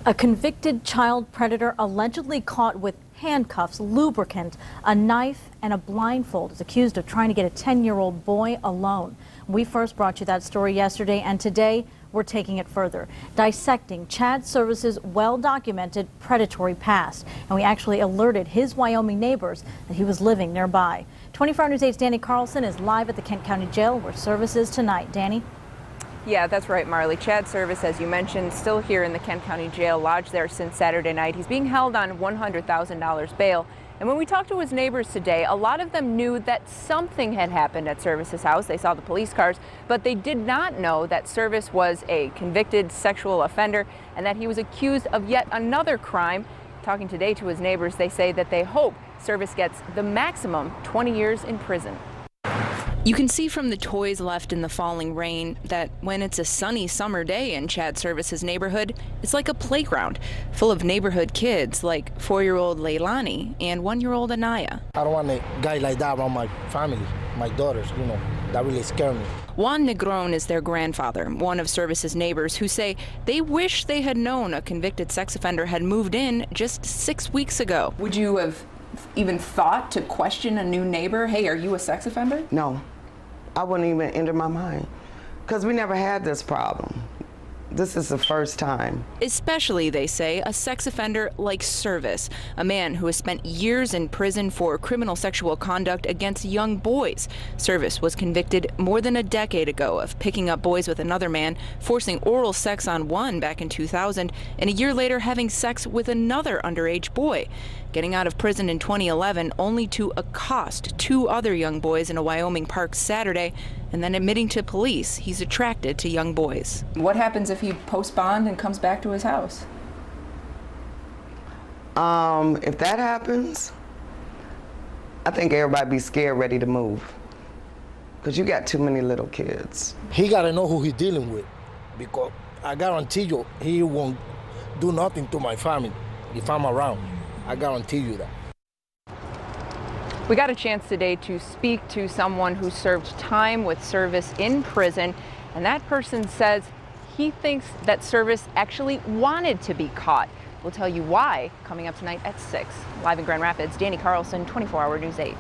A convicted child predator allegedly caught with handcuffs, lubricant, a knife, and a blindfold is accused of trying to get a 10-year-old boy alone. We first brought you that story yesterday, and today we're taking it further, dissecting Chad Servis's well-documented predatory past. And we actually alerted his Wyoming neighbors that he was living nearby. 24 News 8's Danny Carlson is live at the Kent County Jail where Servis is tonight. Danny? Yeah, that's right, Marley. Chad Servis, as you mentioned, still here in the Kent County Jail, lodged there since Saturday night. He's being held on $100,000 bail. And when we talked to his neighbors today, a lot of them knew that something had happened at Servis's house. They saw the police cars, but they did not know that Servis was a convicted sexual offender and that he was accused of yet another crime. Talking today to his neighbors, they say that they hope Servis gets the maximum 20 years in prison. You can see from the toys left in the falling rain that when it's a sunny summer day in Chad Servis's neighborhood, it's like a playground full of neighborhood kids like 4-year-old Leilani and 1-year-old Anaya. I don't want a guy like that around my family, my daughters, that really scare me. Juan Negron is their grandfather, one of Servis's neighbors who say they wish they had known a convicted sex offender had moved in just 6 weeks ago. Would you have even thought to question a new neighbor? Hey, are you a sex offender? No, I wouldn't even enter my mind because we never had this problem. This is the first time. Especially, they say, a sex offender like Servis, a man who has spent years in prison for criminal sexual conduct against young boys. Servis was convicted more than a decade ago of picking up boys with another man, forcing oral sex on one back in 2000, and a year later having sex with another underage boy. Getting out of prison in 2011 only to accost 2 other young boys in a Wyoming park Saturday, and then admitting to police he's attracted to young boys. What happens if he posts bond and comes back to his house? If that happens, I think everybody be scared, ready to move. Because you got too many little kids. He got to know who he's dealing with, because I guarantee you he won't do nothing to my family if I'm around. I guarantee you that. We got a chance today to speak to someone who served time with Servis in prison, and that person says he thinks that Servis actually wanted to be caught. We'll tell you why coming up tonight at 6. Live in Grand Rapids, Danny Carlson, 24 Hour News 8.